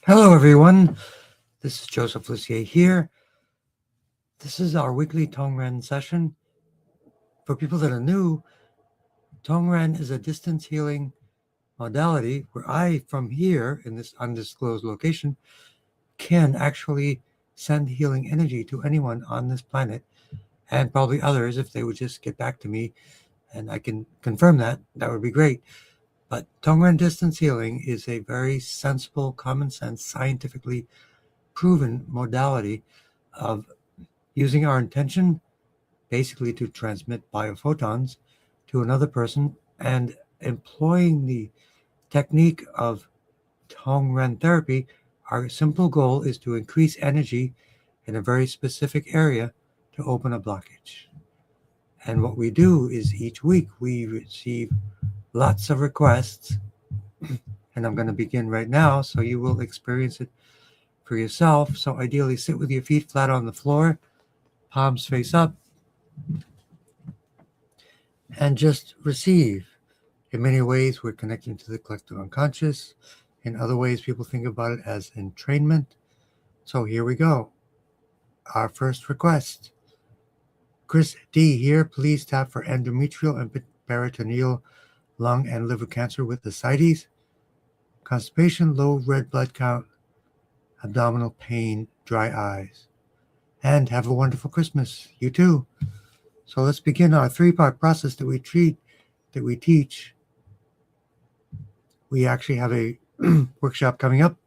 Hello, everyone. This is Joseph Lucier here. This is our weekly Tongren session. For people that are new, Tongren is a distance healing modality where I, from here in this undisclosed location, can actually send healing energy to anyone on this planet and probably others if they would just get back to me and I can confirm that. That would be great. But Tongren distance healing is a very sensible, common sense, scientifically proven modality of using our intention basically to transmit biophotons to another person and employing the technique of Tongren therapy. Our simple goal is to increase energy in a very specific area to open a blockage. And what we do is each week we receive lots of requests, and I'm going to begin right now so you will experience it for yourself. So ideally sit with your feet flat on the floor, palms face up, and just receive. In many ways, we're connecting to the collective unconscious. In other ways, people think about it as entrainment. So here we go. Our first request. Chris D. here. Please tap for endometrial and peritoneal, lung, and liver cancer with ascites, constipation, low red blood count, abdominal pain, dry eyes. And have a wonderful Christmas. You too. So let's begin our three-part process that we teach. We actually have a workshop coming up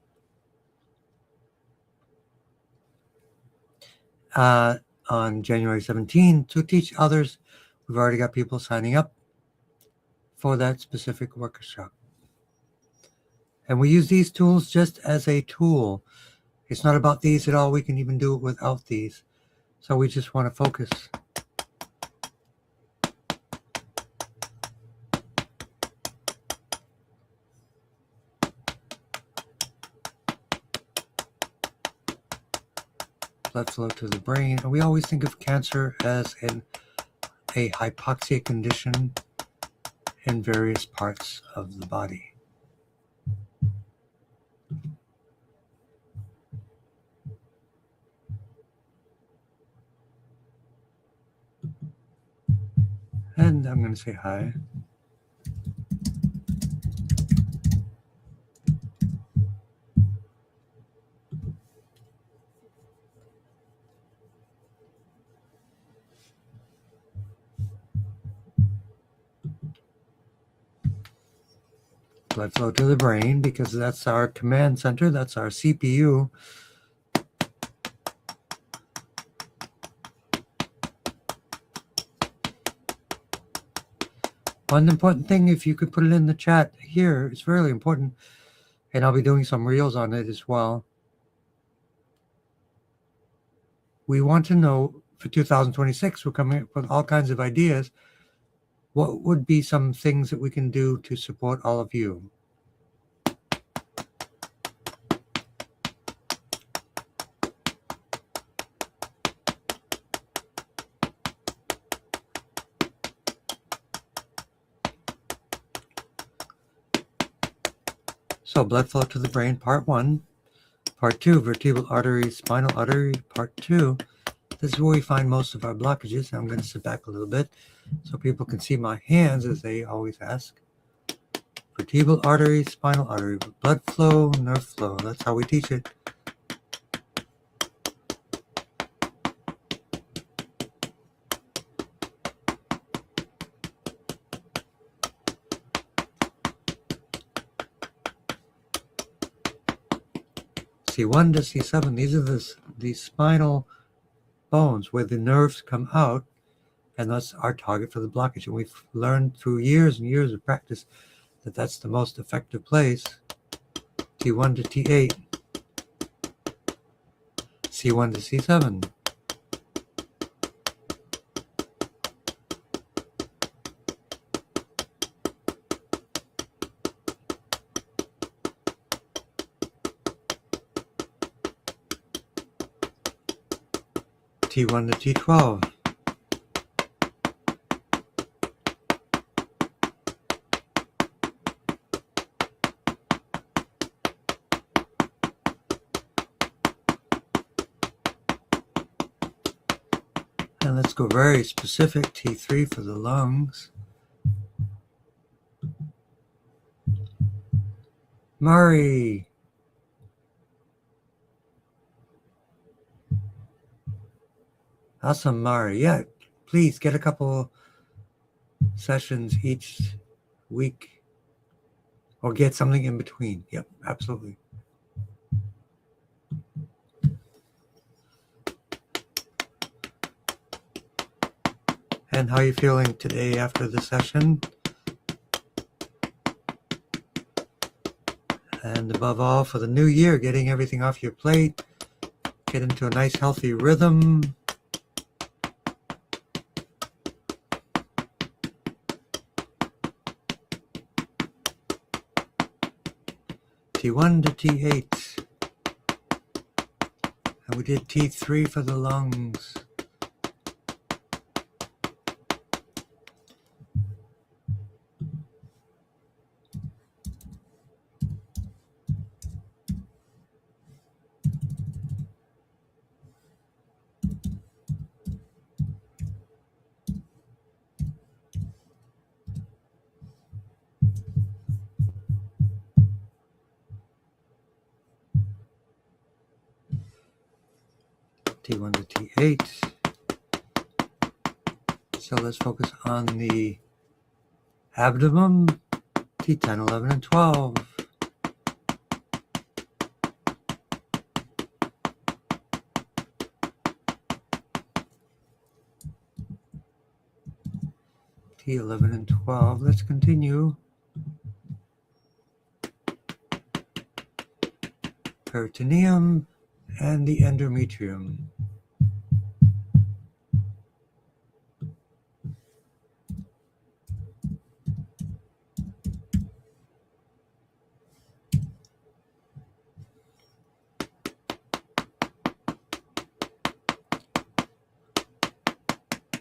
on January 17 to teach others. We've already got people signing up for that specific workshop. And we use these tools just as a tool. It's not about these at all. We can even do it without these. So we just want to focus. Blood flow to the brain. And we always think of cancer as a hypoxia condition in various parts of the body. And I'm going to say hi. Blood flow to the brain, because that's our command center, that's our CPU. One important thing, if you could put it in the chat here, it's really important, and I'll be doing some reels on it as well. We want to know for 2026, we're coming up with all kinds of ideas. What would be some things that we can do to support all of you? So blood flow to the brain, part 1. Part 2, vertebral artery, spinal artery, part 2. This is where we find most of our blockages. I'm going to sit back a little bit so people can see my hands, as they always ask. Vertebral artery, spinal artery, blood flow, nerve flow. That's how we teach it. C1 to C7, these are the spinal bones where the nerves come out, and that's our target for the blockage. And we've learned through years and years of practice that that's the most effective place. T1 to T8, C1 to C7. T1 to T12. let's go very specific. T3 for the lungs. Murray. Awesome, Murray. Yeah, please get a couple sessions each week or get something in between. Yep, absolutely. And how are you feeling today after the session? And above all, for the new year, getting everything off your plate, get into a nice healthy rhythm. T1 to T8. And we did T3 for the lungs. T1 to T8. So let's focus on the abdomen. T10, 11, and 12. T11 and 12. Let's continue. Peritoneum and the endometrium.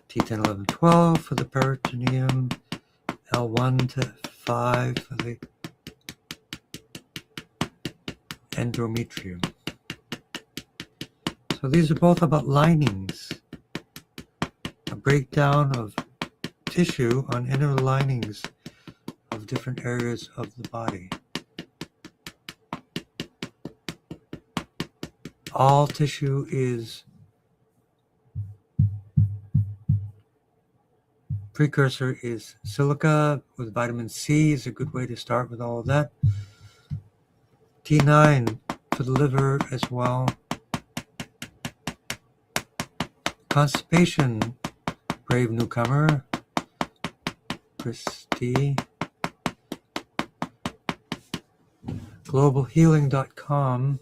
T10, 11, 12 for the peritoneum. L1 to 5 for the endometrium. So these are both about linings. A breakdown of tissue on inner linings of different areas of the body. All tissue is precursor is silica with vitamin C is a good way to start with all of that. T9 for the liver as well. Constipation, brave newcomer, Christy. Globalhealing.com.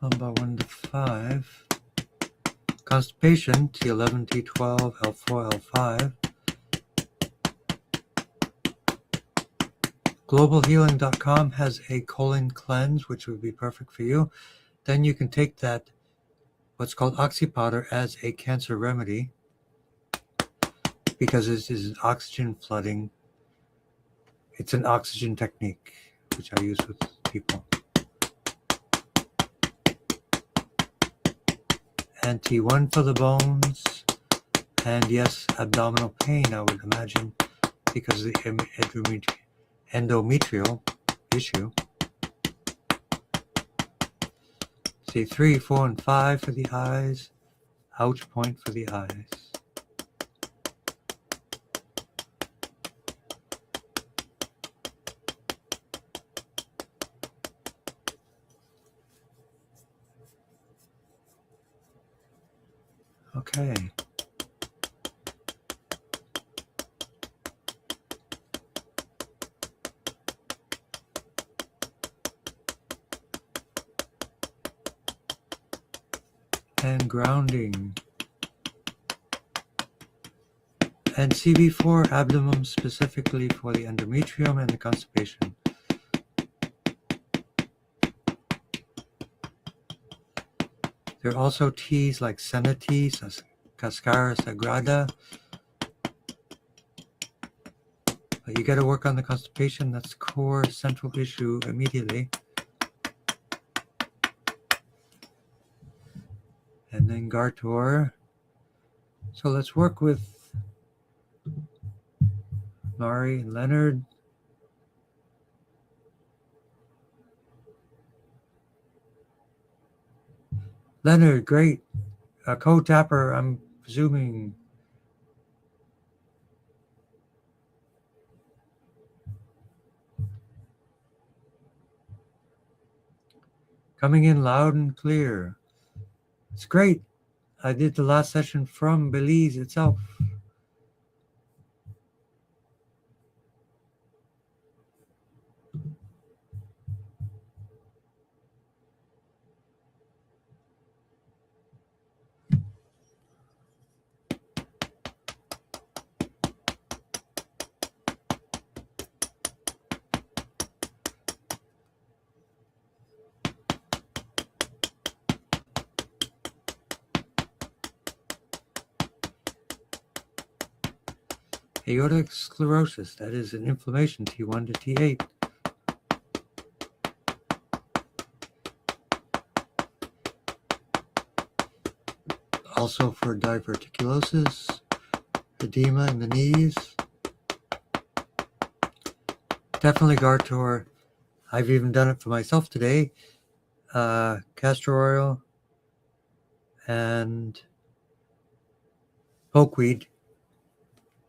Number 1 to 5. Constipation, T11, T12, L4, L5. Globalhealing.com has a colon cleanse, which would be perfect for you. Then you can take that, what's called oxy powder, as a cancer remedy because this is oxygen flooding. It's an oxygen technique, which I use with people. And T1 for the bones. And yes, abdominal pain, I would imagine, because of the endometrial issue. See 3, 4, and 5 for the eyes. Ouch point for the eyes. Okay. And grounding. And CV4, abdomen specifically for the endometrium and the constipation. There are also teas like Senna tea, Cascara Sagrada. But you got to work on the constipation. That's core central issue immediately. And then Gartor. So let's work with Mari and Leonard. Leonard, great. A co-tapper, I'm presuming. Coming in loud and clear. It's great. I did the last session from Belize itself. Aortic sclerosis, that is an inflammation, T1 to T8. Also for diverticulosis, edema in the knees. Definitely Gartor. I've even done it for myself today. Castor oil and pokeweed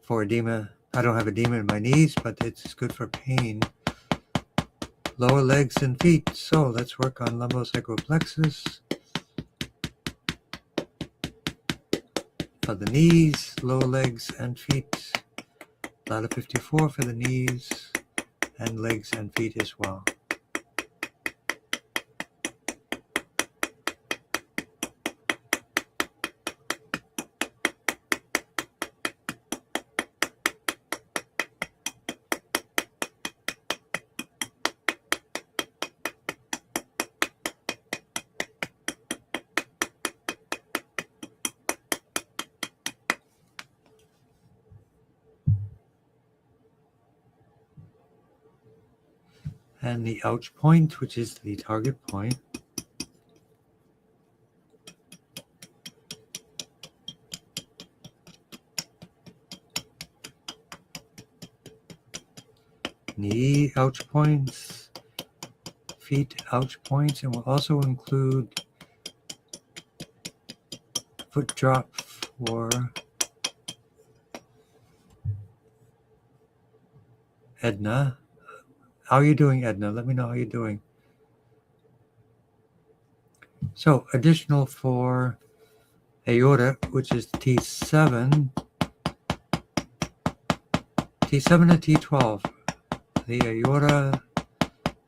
for edema. I don't have edema in my knees, but it's good for pain. Lower legs and feet. So let's work on lumbosacral plexus. For the knees, lower legs and feet. Ladder 54 for the knees and legs and feet as well. And the ouch point, which is the target point. Knee ouch points, feet ouch points, and we'll also include foot drop for Edna. How are you doing, Edna? Let me know how you're doing. So additional for aorta, which is T7 to T12, the aorta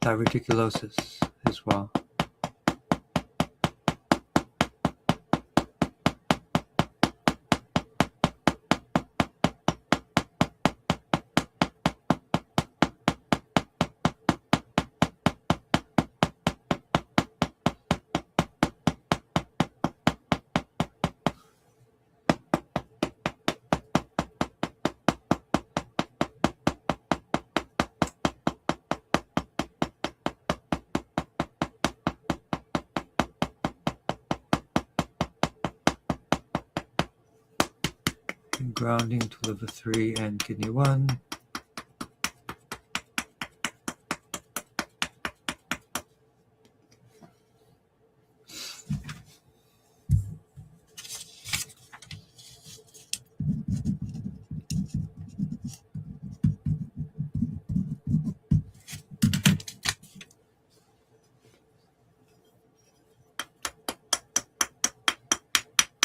diverticulosis as well. Grounding to liver 3 and kidney 1.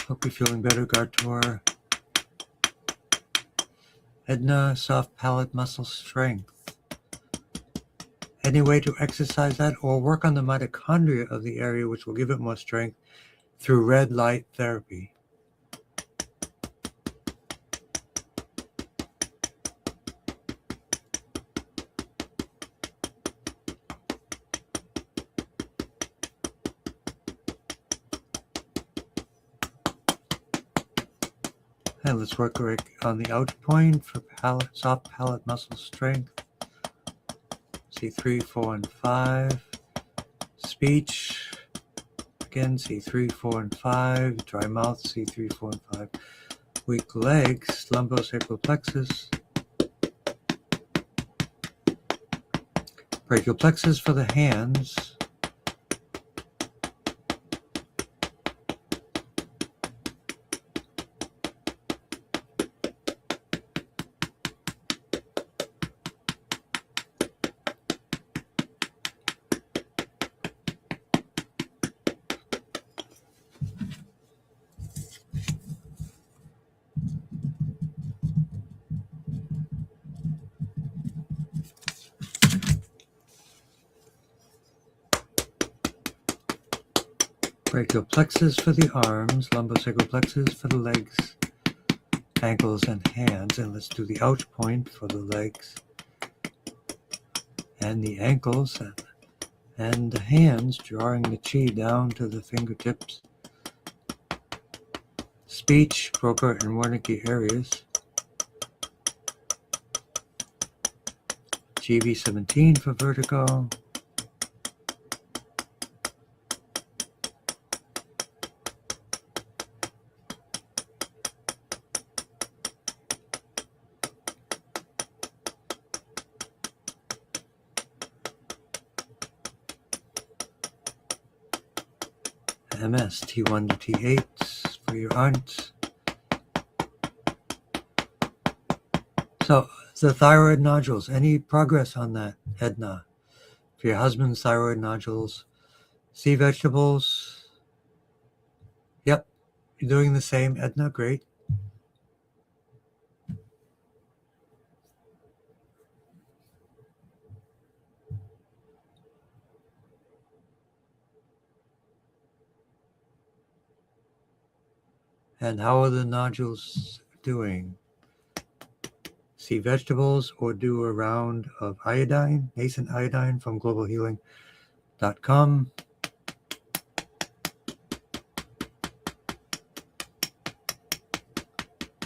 Hope you're feeling better, Gartor. Edna, soft palate muscle strength. Any way to exercise that or work on the mitochondria of the area, which will give it more strength through red light therapy. And let's work on the ouch point for soft palate muscle strength. C3, 4, and 5. Speech. Again, C3, 4, and 5. Dry mouth, C3, 4, and 5. Weak legs, lumbosacral plexus. Brachial plexus for the hands. Brachial plexus for the arms, lumbosacral plexus for the legs, ankles, and hands. And let's do the ouch point for the legs and the ankles and the hands, drawing the chi down to the fingertips. Speech, Broca, and Wernicke areas. GV17 for vertigo. MS, T1 to T8 for your aunts. So, the thyroid nodules, any progress on that, Edna? For your husband's thyroid nodules, sea vegetables. Yep, you're doing the same, Edna, great. And how are the nodules doing? See vegetables or do a round of iodine, nascent iodine from globalhealing.com.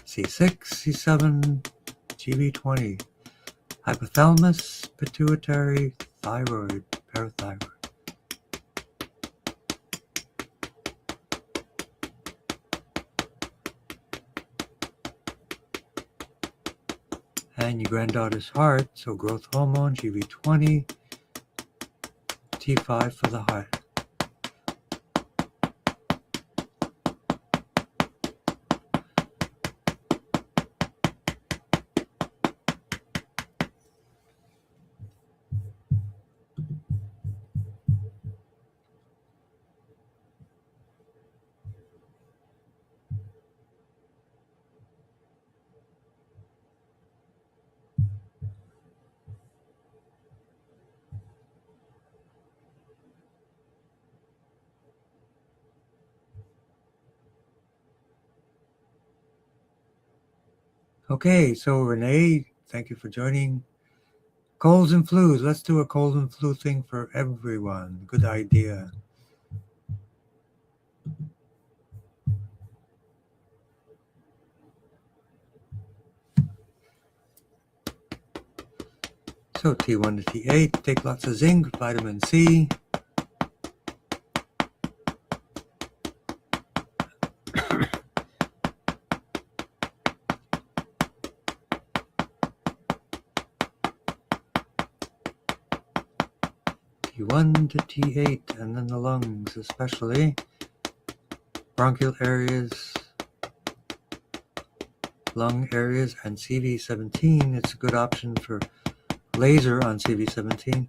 C6, C7, GV20, hypothalamus, pituitary, thyroid, parathyroid. And your granddaughter's heart, so growth hormone, GV20, T5 for the heart. Okay, so Renee, thank you for joining. Colds and flus. Let's do a cold and flu thing for everyone. Good idea. So T1 to T8, take lots of zinc, vitamin C. T1 to T8, and then the lungs, especially bronchial areas, lung areas, and CV17. It's a good option for laser on CV17.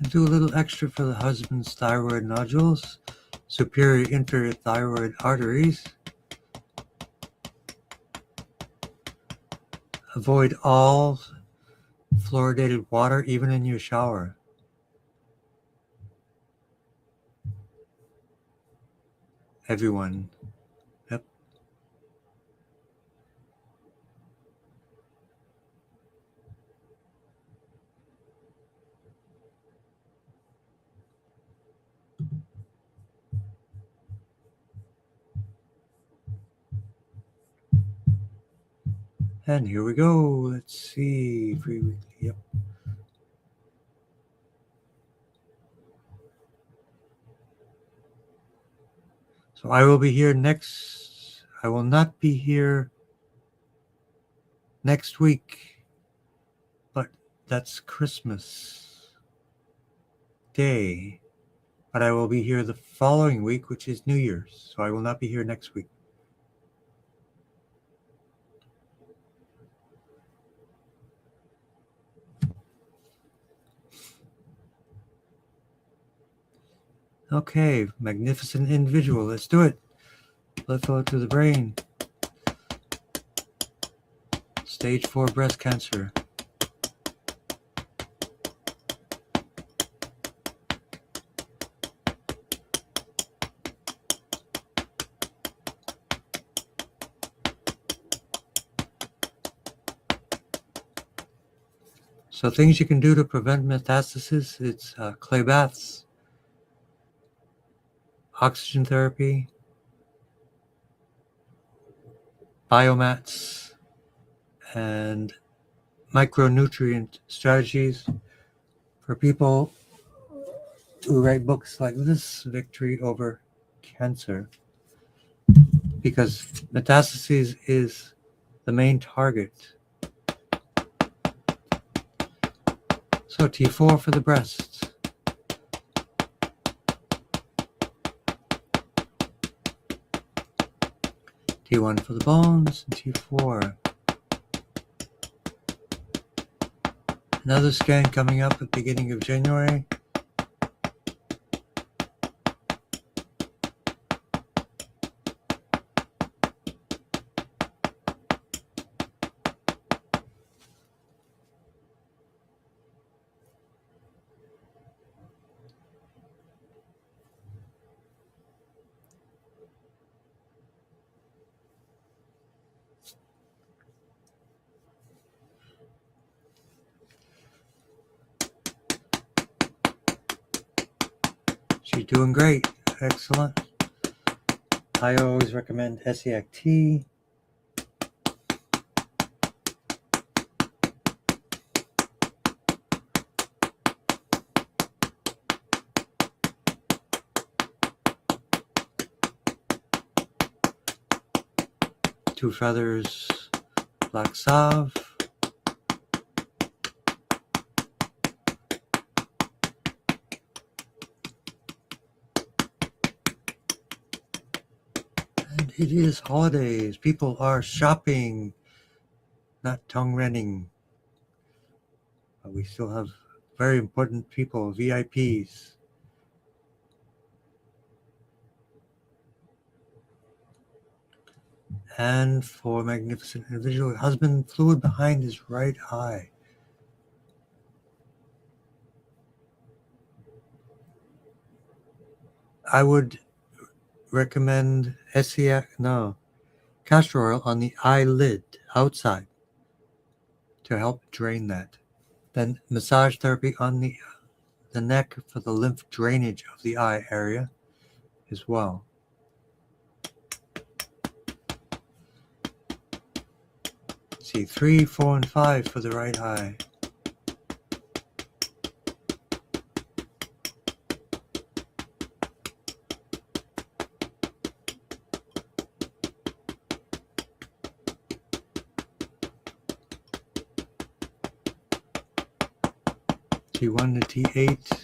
And do a little extra for the husband's thyroid nodules, superior inferior thyroid arteries. Avoid all fluoridated water, even in your shower. Everyone. Yep. And here we go. Let's see. Free weekly. Yep. So I will be here next. I will not be here next week, but that's Christmas Day. But I will be here the following week, which is New Year's. So I will not be here next week. Okay, magnificent individual. Let's do it. Blood flow to the brain. Stage 4 breast cancer. So things you can do to prevent metastasis, it's clay baths, oxygen therapy, biomats, and micronutrient strategies for people who write books like this, Victory Over Cancer, because metastases is the main target. So T4 for the breast. T1 for the bones, and T4. Another scan coming up at the beginning of January. She's doing great. Excellent. I always recommend SEACT. Two feathers, black salve. And it is holidays. People are shopping, not Tongrening. But we still have very important people, VIPs. And for magnificent individual, husband fluid behind his right eye. I would recommend castor oil on the eyelid outside to help drain that. Then massage therapy on the neck for the lymph drainage of the eye area as well. See 3, 4, and 5 for the right eye. T1 to T8.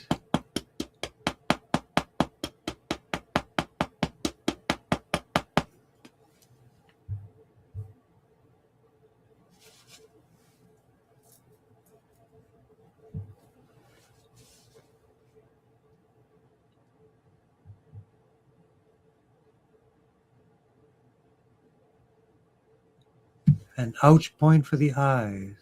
An ouch point for the eyes.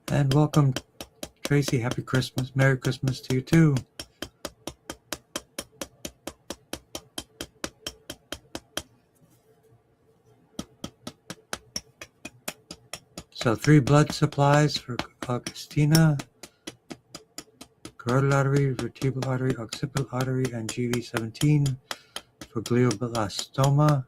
And welcome, Tracy. Happy Christmas. Merry Christmas to you too. So 3 blood supplies for Augustina, carotid artery, vertebral artery, occipital artery, and GV17 for glioblastoma.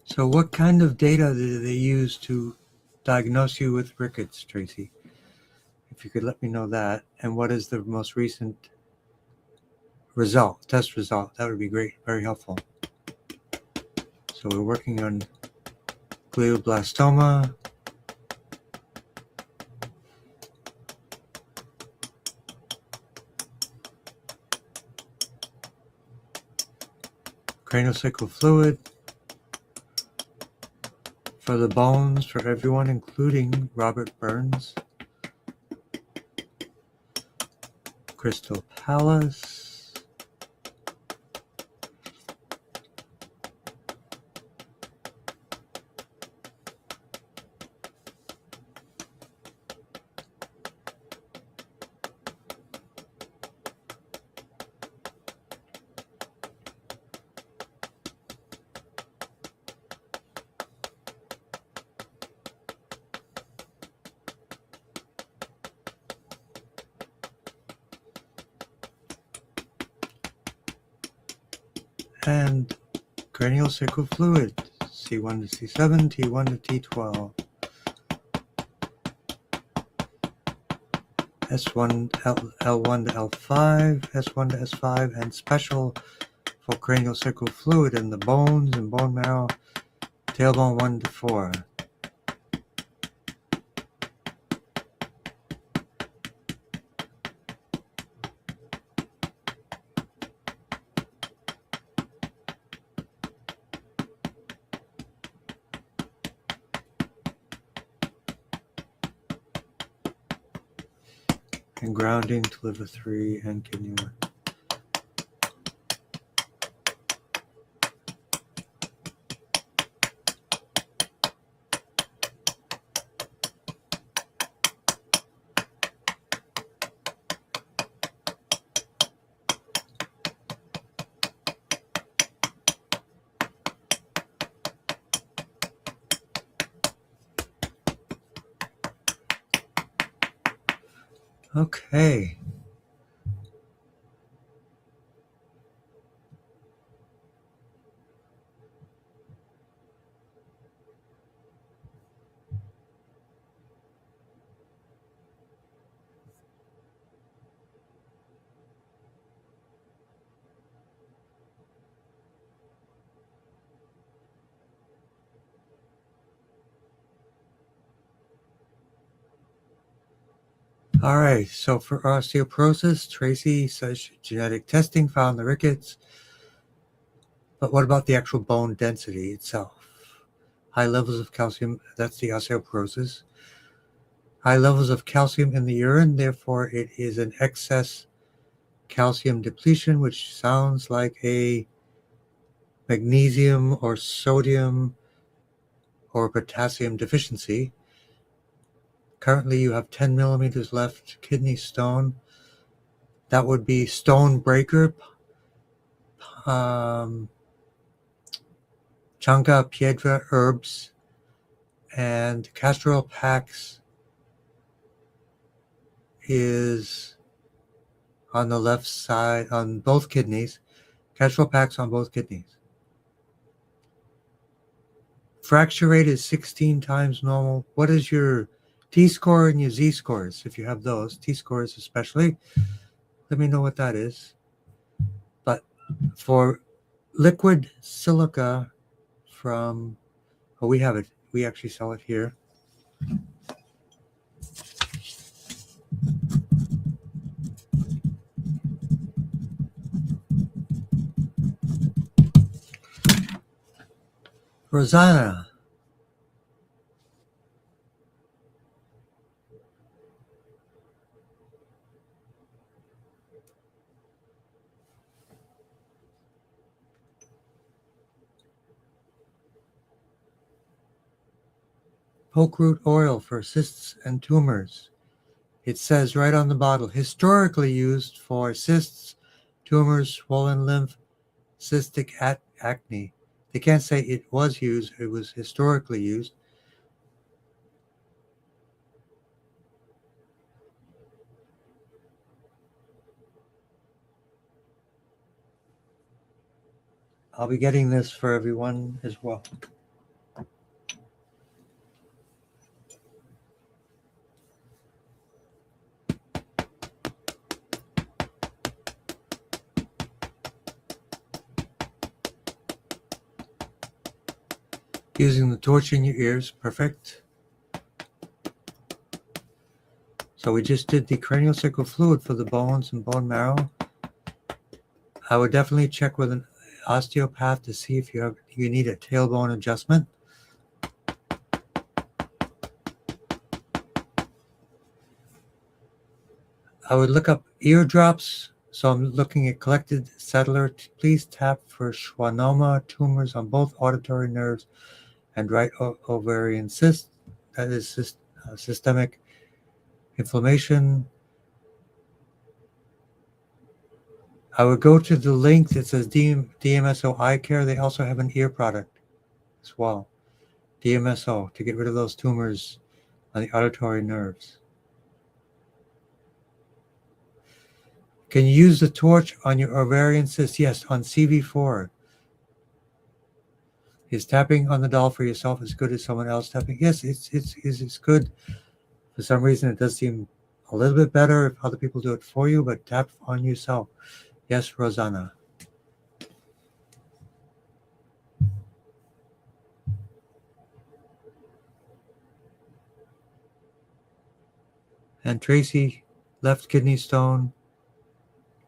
So what kind of data did they use to diagnose you with rickets, Tracy? If you could let me know that. And what is the most recent test result? That would be great, very helpful. So we're working on glioblastoma, craniosacral fluid, for the bones, for everyone, including Robert Burns, Crystal Palace, and craniosacral fluid, C1 to C7, T1 to T12, S1, L1 to L5, S1 to S5, and special for craniosacral fluid in the bones and bone marrow, tailbone 1 to 4. And grounding to liver 3 and kidney 1. Okay. All right, so for osteoporosis, Tracy says genetic testing found the rickets, but what about the actual bone density itself? High levels of calcium, that's the osteoporosis. High levels of calcium in the urine, therefore it is an excess calcium depletion, which sounds like a magnesium or sodium or potassium deficiency. Currently you have 10 millimeters left kidney stone. That would be stone breaker, Changa Piedra herbs, and castor oil packs is on the left side on both kidneys. Castor oil packs on both kidneys. Fracture rate is 16 times normal. What is your T-score and your Z-scores? If you have those, T-scores especially, let me know what that is. But for liquid silica from, oh, we have it. We actually sell it here. Rosanna. Poke root oil for cysts and tumors. It says right on the bottle, historically used for cysts, tumors, swollen lymph, cystic acne. They can't say it was used, it was historically used. I'll be getting this for everyone as well. Using the torch in your ears, perfect. So we just did the cranial sacral fluid for the bones and bone marrow. I would definitely check with an osteopath to see if you need a tailbone adjustment. I would look up eardrops. So I'm looking at collected settler. Please tap for schwannoma tumors on both auditory nerves and right ovarian cyst. That is systemic inflammation. I would go to the link that says DMSO Eye Care. They also have an ear product as well. DMSO, to get rid of those tumors on the auditory nerves. Can you use the torch on your ovarian cyst? Yes, on CV4. Is tapping on the doll for yourself as good as someone else tapping? Yes, it's good. For some reason, it does seem a little bit better if other people do it for you, but tap on yourself. Yes, Rosanna. And Tracy, left kidney stone.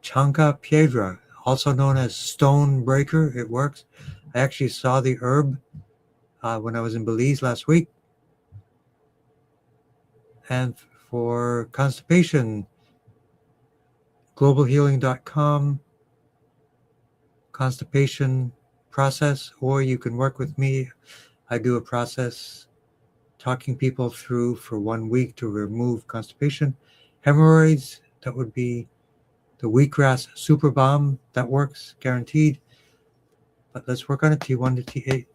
Chanca piedra, also known as stone breaker. It works. I actually saw the herb when I was in Belize last week. And for constipation, globalhealing.com, constipation process, or you can work with me. I do a process talking people through for 1 week to remove constipation. Hemorrhoids, that would be the wheatgrass super balm. That works, guaranteed. But let's work on a T1 to T8.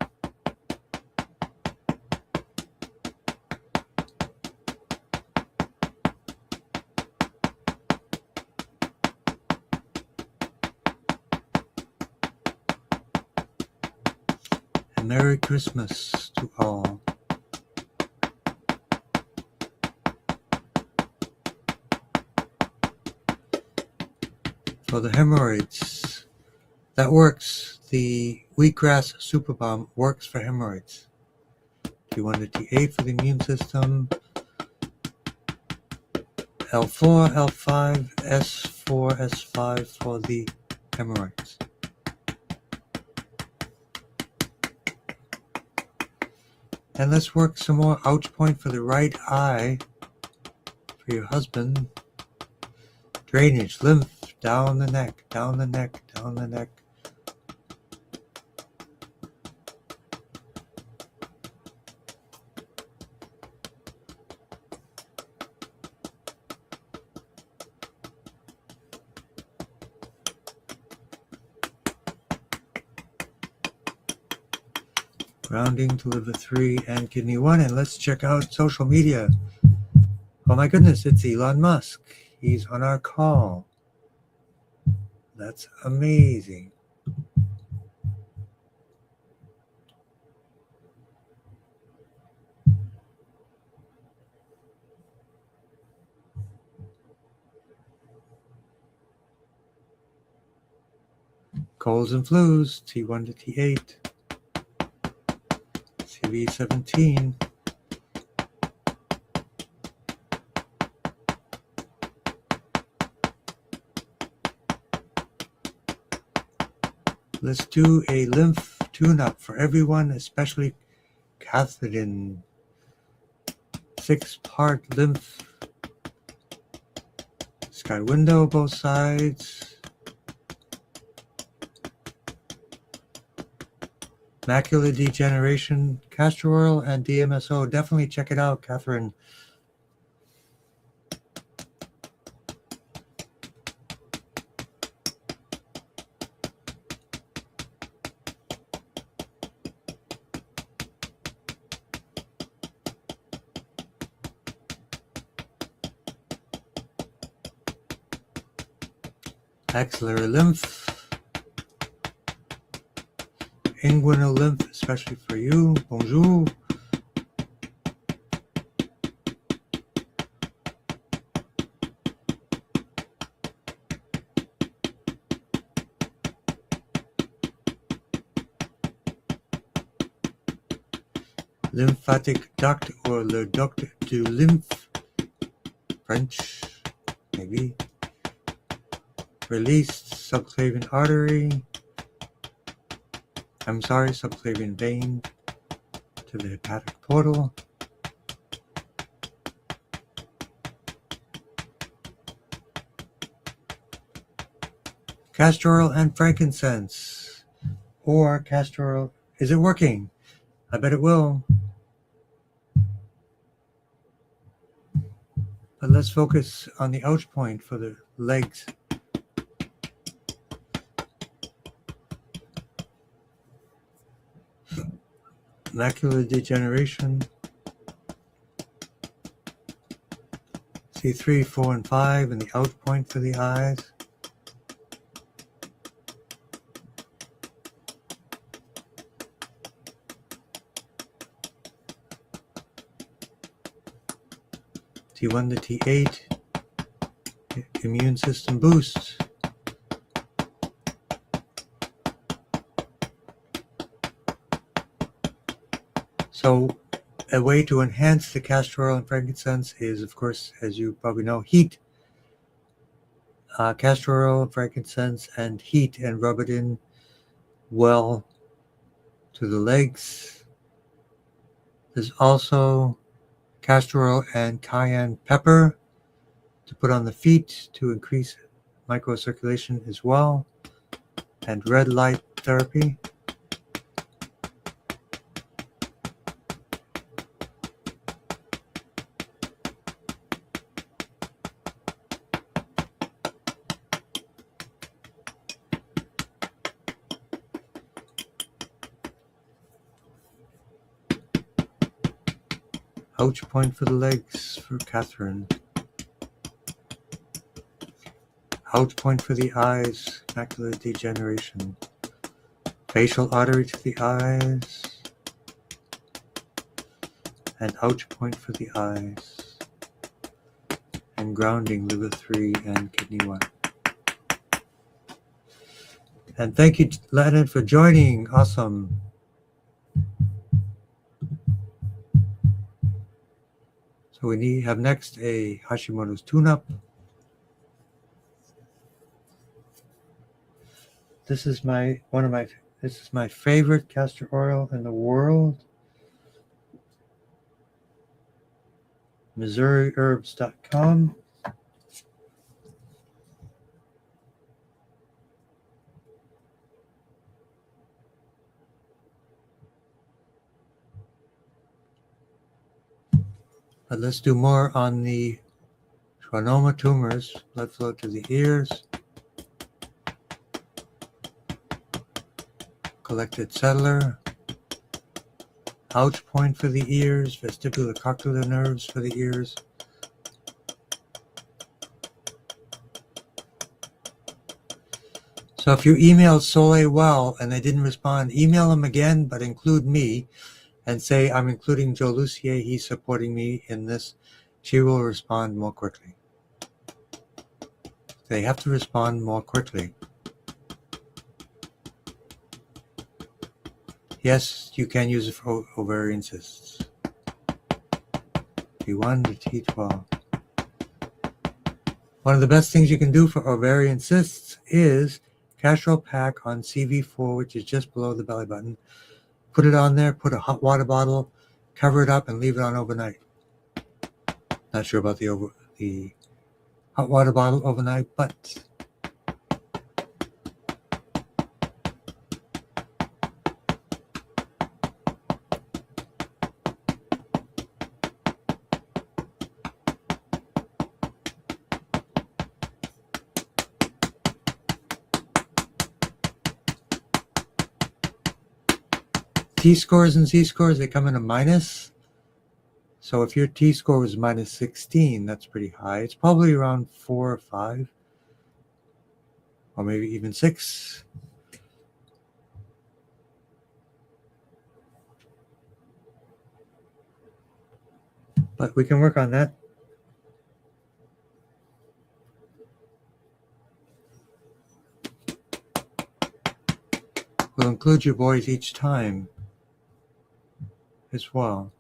And Merry Christmas to all. For the hemorrhoids, that works. The wheatgrass super balm works for hemorrhoids. T1 to T8 for the immune system. L4, L5, S4, S5 for the hemorrhoids. And let's work some more ouch point for the right eye for your husband. Drainage, lymph, down the neck, down the neck, down the neck. Grounding to liver 3 and kidney 1. And let's check out social media. Oh my goodness, it's Elon Musk. He's on our call. That's amazing. Colds and flus, T1 to T8, CV17. Let's do a lymph tune-up for everyone, especially Catherine. 6-part lymph. Sky window, both sides. Macular degeneration, castor oil, and DMSO. Definitely check it out, Catherine. Axillary lymph, inguinal lymph, especially for you. Bonjour. Lymphatic duct or le duct du lymphe, French, maybe. Released subclavian artery, subclavian vein to the hepatic portal. Castor oil and frankincense, or castor oil. Is it working? I bet it will. But let's focus on the ouch point for the legs. Macular degeneration, C3, 4, and 5, and the out point for the eyes. T1 to T8, immune system boost. So a way to enhance the castor oil and frankincense is, of course, as you probably know, heat. Castor oil, frankincense, and heat, and rub it in well to the legs. There's also castor oil and cayenne pepper to put on the feet to increase microcirculation as well, and red light therapy. Ouch point for the legs for Catherine. Ouch point for the eyes, macular degeneration. Facial artery to the eyes. And ouch point for the eyes. And grounding, liver 3 and kidney 1. And thank you, Leonard, for joining. Awesome. So we have next a Hashimoto's tune-up. This is my favorite castor oil in the world. MissouriHerbs.com. But let's do more on the schwannoma tumors, blood flow to the ears, collected settler, ouch point for the ears, vestibulocochlear nerves for the ears. So if you emailed Soleil well and they didn't respond, email them again, but include me and say, I'm including Joe Lucier, he's supporting me in this. She will respond more quickly. They have to respond more quickly. Yes, you can use it for ovarian cysts. T1 to T12. One of the best things you can do for ovarian cysts is castor pack on CV4, which is just below the belly button. Put it on there, put a hot water bottle, cover it up, and leave it on overnight. Not sure about the hot water bottle overnight, but T-scores and Z-scores, they come in a minus. So if your T-score was minus 16, that's pretty high. It's probably around 4 or 5, or maybe even 6. But we can work on that. We'll include your boys each time as well.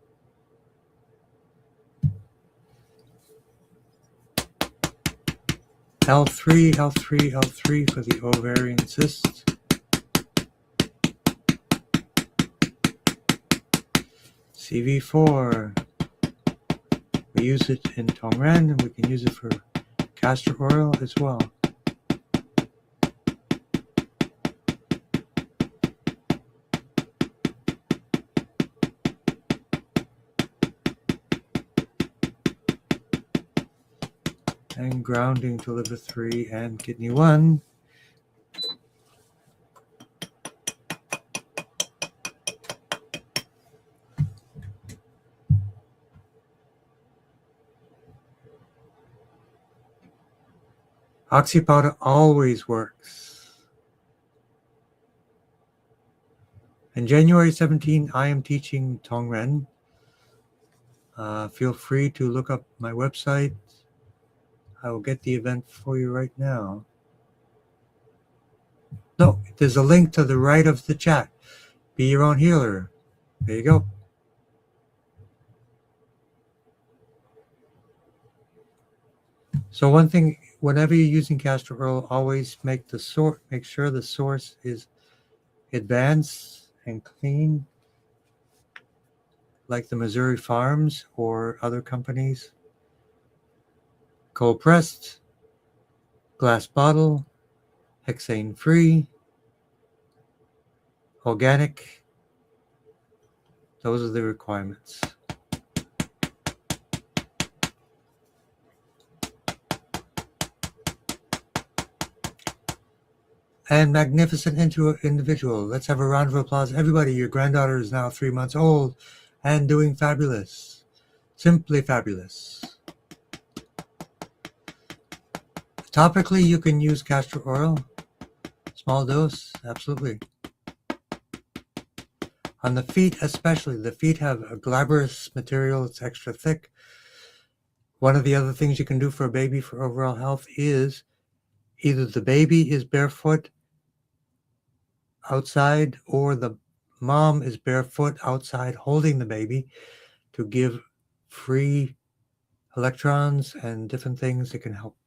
L3, L3, L3 for the ovarian cyst. CV4. We use it in Tongren, and we can use it for castor oil as well. And grounding to liver 3 and kidney 1. Oxy powder always works. And January 17, I am teaching Tongren. Feel free to look up my website. I will get the event for you right now. No, there's a link to the right of the chat. Be your own healer. There you go. So one thing, whenever you're using castor oil, always make sure the source is advanced and clean, like the Missouri Farms or other companies. Cold pressed, glass bottle, hexane free, organic. Those are the requirements. And magnificent individual. Let's have a round of applause. Everybody, your granddaughter is now 3 months old and doing fabulous. Simply fabulous. Topically, you can use castor oil. Small dose, absolutely. On the feet especially, the feet have a glabrous material. It's extra thick. One of the other things you can do for a baby for overall health is either the baby is barefoot outside or the mom is barefoot outside holding the baby to give free electrons and different things that can help.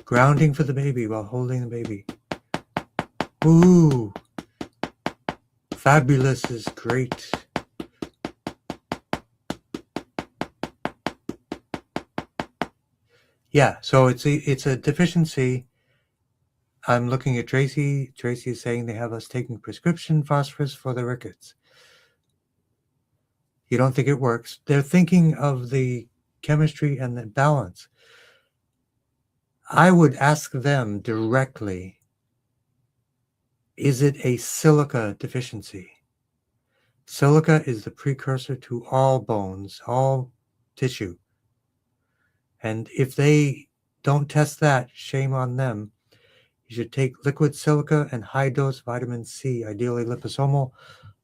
Grounding for the baby while holding the baby. Ooh, fabulous is great. Yeah, so it's a deficiency. I'm looking at Tracy. Tracy is saying they have us taking prescription phosphorus for the rickets. You don't think it works. They're thinking of the chemistry and the balance. I would ask them directly Is it a silica deficiency? Silica is the precursor to all bones, all tissue. And if they don't test that, shame on them. You should take liquid silica and high-dose vitamin C, ideally liposomal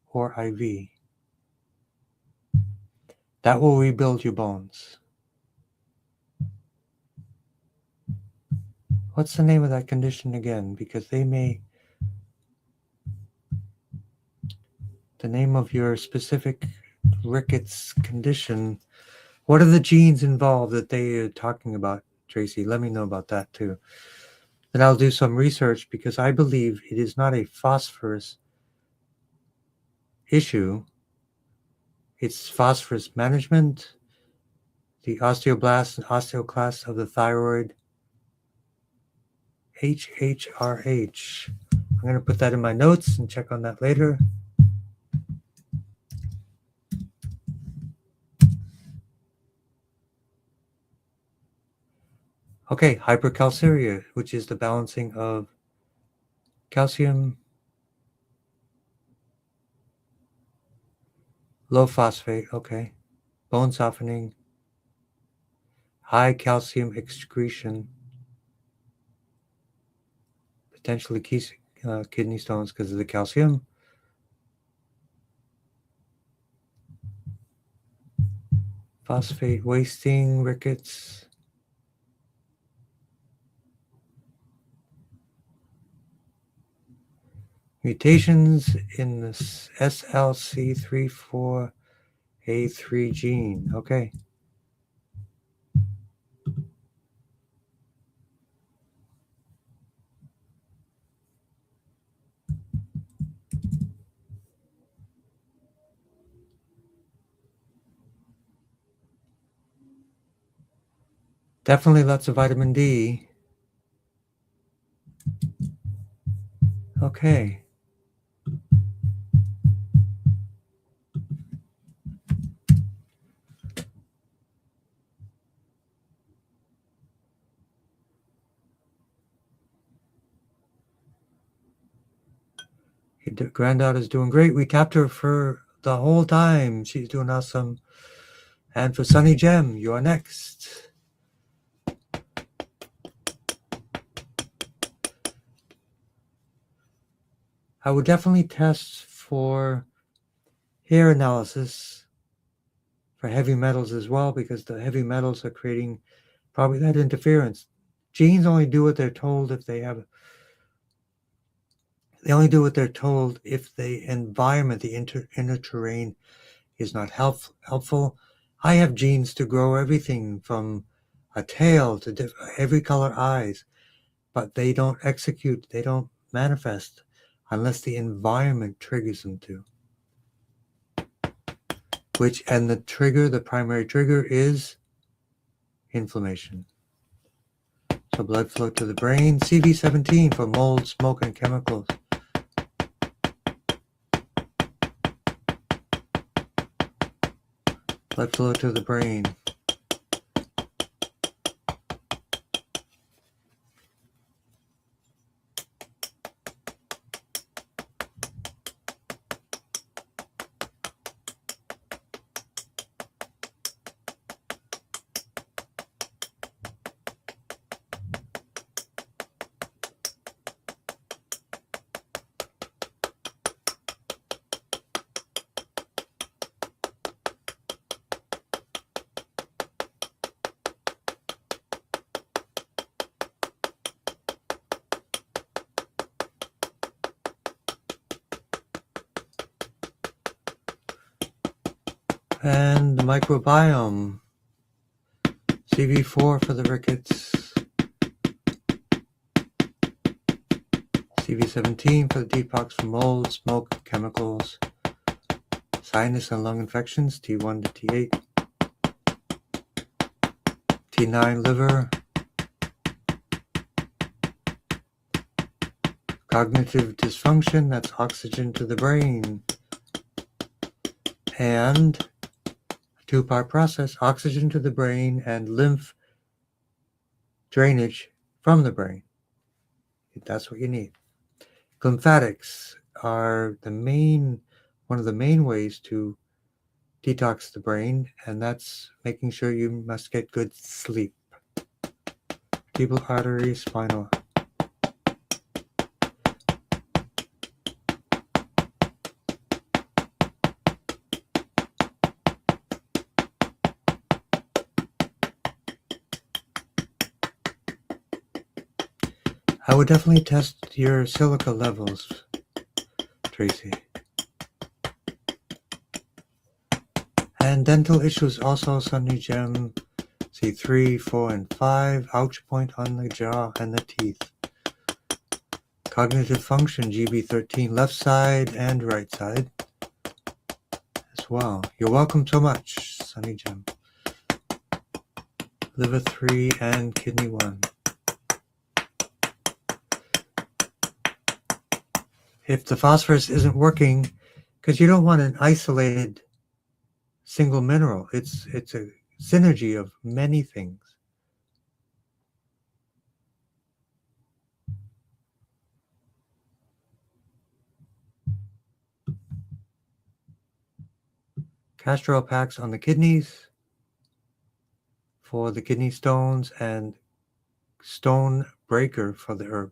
or IV. That will rebuild your bones. What's the name of that condition again? Because they may... The name of your specific rickets condition. What are the genes involved that they are talking about, Tracy? Let me know about that too. Then I'll do some research because I believe it is not a phosphorus issue. It's phosphorus management, the osteoblasts and osteoclasts of the thyroid, HHRH. I'm going to put that in my notes and check on that later. Okay, hypercalciuria, which is the balancing of calcium, low phosphate, okay, bone softening, high calcium excretion, potentially kidney stones because of the calcium. Phosphate wasting, rickets. Mutations in the SLC34A3 gene. Okay. Definitely lots of vitamin D. Okay. Your granddaughter's doing great. We tapped her for the whole time. She's doing awesome. And for Sunny Gem, you're next. I would definitely test for hair analysis for heavy metals as well, because the heavy metals are creating probably that interference. Genes only do what they're told if they have... They only do what they're told if the environment, the inner terrain, is not helpful. I have genes to grow everything from a tail to every color eyes, but they don't execute, they don't manifest unless the environment triggers them to. And the primary trigger is inflammation. So blood flow to the brain, CV17 for mold, smoke, and chemicals. Blood flow to the brain. And the microbiome, CV4 for the rickets, CV17 for the detox from mold, smoke, chemicals, sinus and lung infections, T1 to T8, T9 liver, cognitive dysfunction, that's oxygen to the brain, and two-part process, oxygen to the brain and lymph drainage from the brain. That's what you need. Lymphatics are one of the main ways to detox the brain, and that's making sure you must get good sleep. Vertebral artery, spinal. I would definitely test your silica levels, Tracy. And dental issues also, Sunny Gem, C3, 4, and 5, ouch point on the jaw and the teeth. Cognitive function, GB13, left side and right side as well. You're welcome so much, Sunny Gem. Liver 3 and kidney 1. If the phosphorus isn't working, because you don't want an isolated single mineral, it's a synergy of many things. Castor oil packs on the kidneys for the kidney stones, and stone breaker for the herb.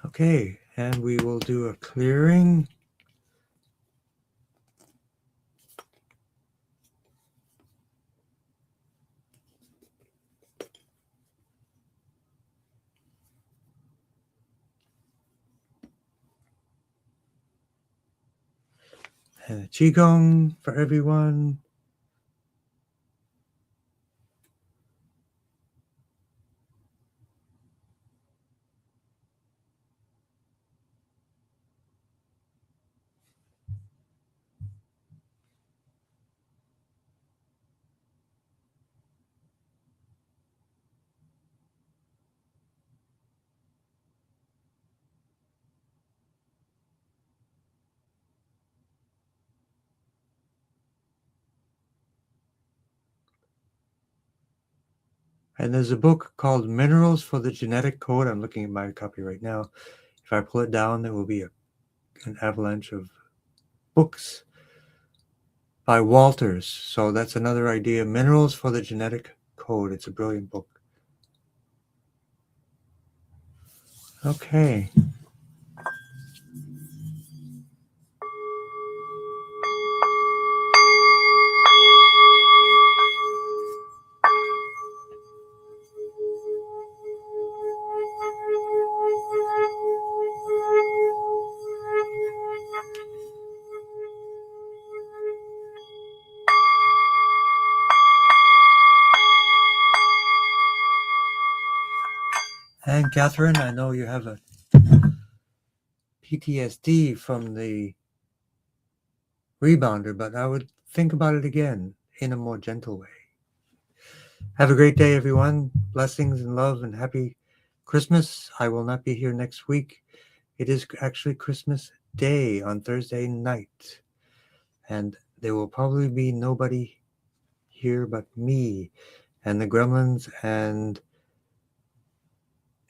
Okay, and we will do a clearing. And a Qigong for everyone. And there's a book called Minerals for the Genetic Code. I'm looking at my copy right now. If I pull it down, there will be an avalanche of books by Walters. So that's another idea. Minerals for the Genetic Code. It's a brilliant book. Okay. And Catherine, I know you have a PTSD from the rebounder, but I would think about it again in a more gentle way. Have a great day, everyone. Blessings and love and happy Christmas. I will not be here next week. It is actually Christmas Day on Thursday night, and there will probably be nobody here but me and the gremlins and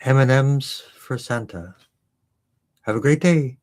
M&Ms for Santa. Have a great day.